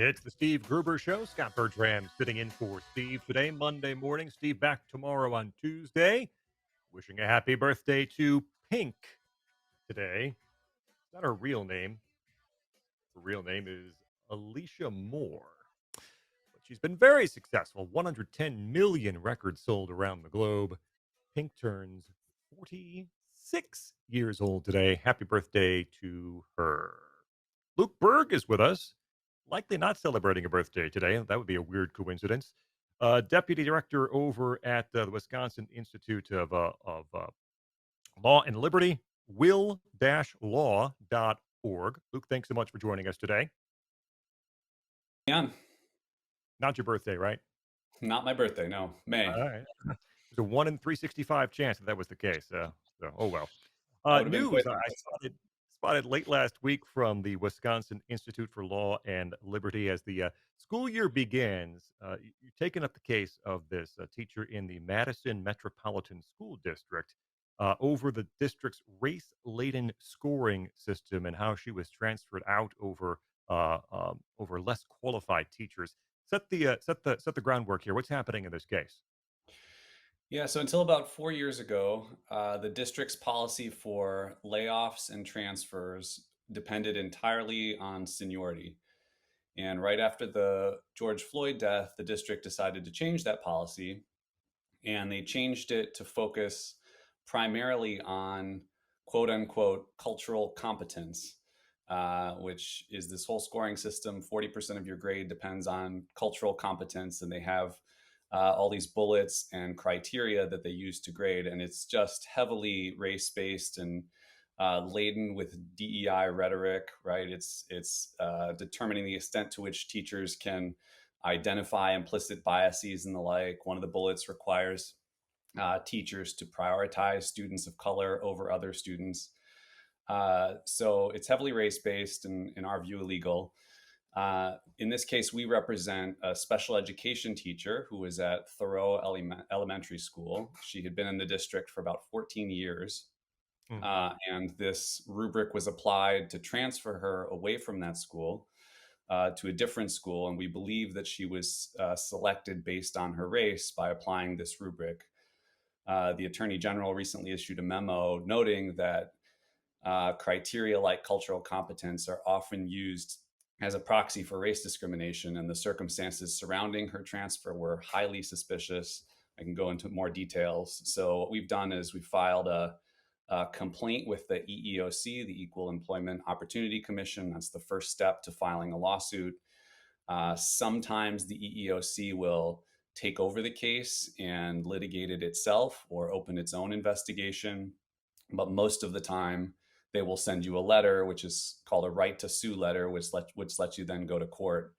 It's the Steve Gruber Show. Scott Bertram sitting in for Steve today, Monday morning. Steve back tomorrow on Tuesday. Wishing a happy birthday to Pink today. It's not her real name. Her real name is Alicia Moore. But she's been very successful. 110 million records sold around the globe. Pink turns 46 years old today. Happy birthday to her. Luke Berg is with us, likely not celebrating a birthday today. That would be a weird coincidence. Deputy Director over at the Wisconsin Institute of Law and Liberty, will-law.org. Luke, thanks so much for joining us today. Yeah, Not your birthday, right? not my birthday, no. May. All right. There's a 1 in 365 chance that was the case. Oh well. That would have been News quite I the spotted late last week from the Wisconsin Institute for Law and Liberty as the school year begins. You're taking up the case of this teacher in the Madison Metropolitan School District over the district's race-laden scoring system and how she was transferred out over less qualified teachers. Set the groundwork here. What's happening in this case? Yeah, so until about 4 years ago, the district's policy for layoffs and transfers depended entirely on seniority. And right after the George Floyd death, the district decided to change that policy, and they changed it to focus primarily on quote unquote cultural competence, which is this whole scoring system. 40% of your grade depends on cultural competence, and they have all these bullets and criteria that they use to grade. And it's just heavily race based and laden with DEI rhetoric, right? It's determining the extent to which teachers can identify implicit biases and the like. One of the bullets requires teachers to prioritize students of color over other students. So it's heavily race based and, in our view, illegal. In this case, we represent a special education teacher who was at Thoreau Elementary School. She had been in the district for about 14 years. Hmm. And this rubric was applied to transfer her away from that school to a different school. And we believe that she was selected based on her race by applying this rubric. The Attorney General recently issued a memo noting that criteria like cultural competence are often used as a proxy for race discrimination, and the circumstances surrounding her transfer were highly suspicious. I can go into more details. So what we've done is we filed a complaint with the EEOC, the Equal Employment Opportunity Commission. That's the first step to filing a lawsuit. Sometimes the EEOC will take over the case and litigate it itself or open its own investigation. But most of the time, they will send you a letter, which is called a right to sue letter, which lets you then go to court.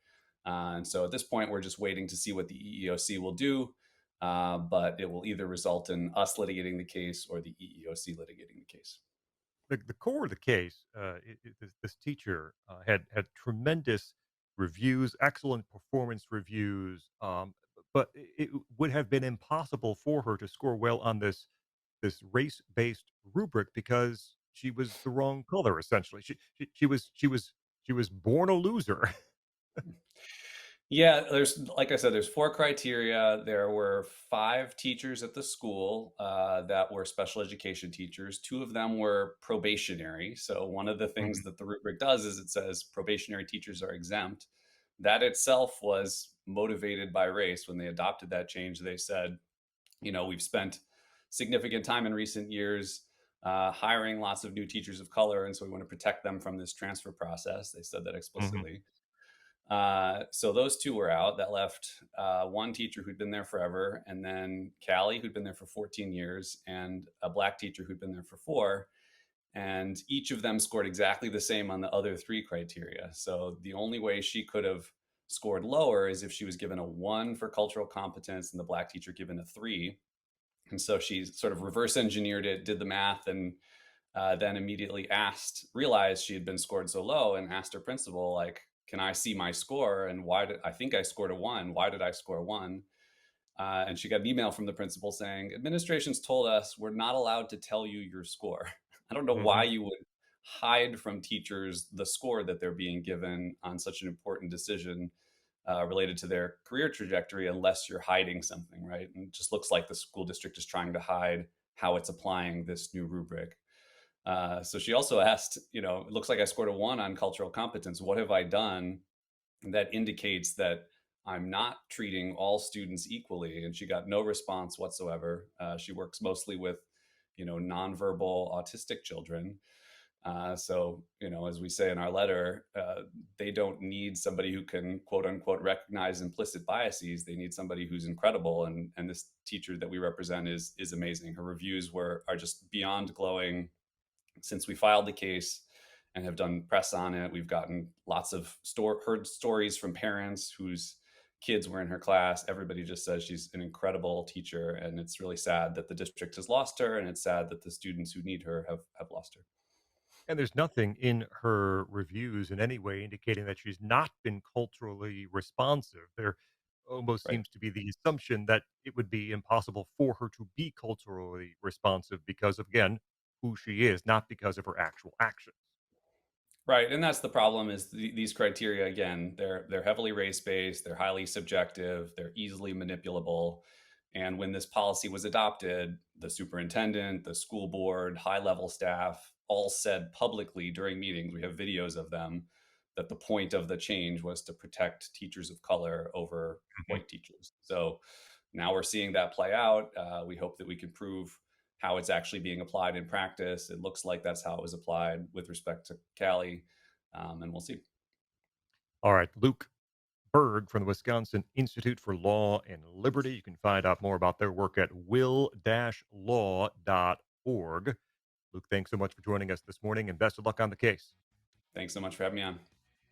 And so at this point, we're just waiting to see what the EEOC will do. But it will either result in us litigating the case or the EEOC litigating the case. The core of the case, this teacher had tremendous reviews, excellent performance reviews, but it would have been impossible for her to score well on this race based rubric because she was the wrong color. Essentially, she was born a loser. Yeah, there's like I said, there's four criteria. There were five teachers at the school that were special education teachers. Two of them were probationary. So one of the things Mhm, that the rubric does is it says probationary teachers are exempt. That itself was motivated by race. When they adopted that change, they said, we've spent significant time in recent years hiring lots of new teachers of color, and so we want to protect them from this transfer process. They said that mhm, explicitly. So those two were out. That left one teacher who'd been there forever, and then Kally, who'd been there for 14 years, and a black teacher who'd been there for four. And each of them scored exactly the same on the other three criteria. So the only way she could have scored lower is if she was given a one for cultural competence and the black teacher given a three. And so she sort of reverse engineered it, did the math, and then immediately realized she had been scored so low and asked her principal, like, can I see my score? And why did I think I scored a one? Why did I score a one? And she got an email from the principal saying, administration's told us we're not allowed to tell you your score. I don't know why mhm. you would hide from teachers the score that they're being given on such an important decision related to their career trajectory unless you're hiding something, right? And it just looks like the school district is trying to hide how it's applying this new rubric. So she also asked, it looks like I scored a 1 on cultural competence. What have I done that indicates that I'm not treating all students equally? And she got no response whatsoever. She works mostly with, nonverbal autistic children. So, as we say in our letter, they don't need somebody who can quote unquote recognize implicit biases. They need somebody who's incredible. And this teacher that we represent is amazing. Her reviews are just beyond glowing. Since we filed the case and have done press on it, we've gotten lots of heard stories from parents whose kids were in her class. Everybody just says she's an incredible teacher, and it's really sad that the district has lost her, and it's sad that the students who need her have lost her. And there's nothing in her reviews in any way indicating that she's not been culturally responsive. There almost Right. seems to be the assumption that it would be impossible for her to be culturally responsive because of, again, who she is, not because of her actual actions. Right, and that's the problem is these criteria again, they're heavily race-based, they're highly subjective, they're easily manipulable. And when this policy was adopted, the superintendent, the school board, high-level staff all said publicly during meetings, we have videos of them, that the point of the change was to protect teachers of color over Mhm. white teachers. So now we're seeing that play out. We hope that we can prove how it's actually being applied in practice. It looks like that's how it was applied with respect to Kally, and we'll see. All right, Luke Berg from the Wisconsin Institute for Law and Liberty. You can find out more about their work at will-law.org. Luke, thanks so much for joining us this morning and best of luck on the case. Thanks so much for having me on.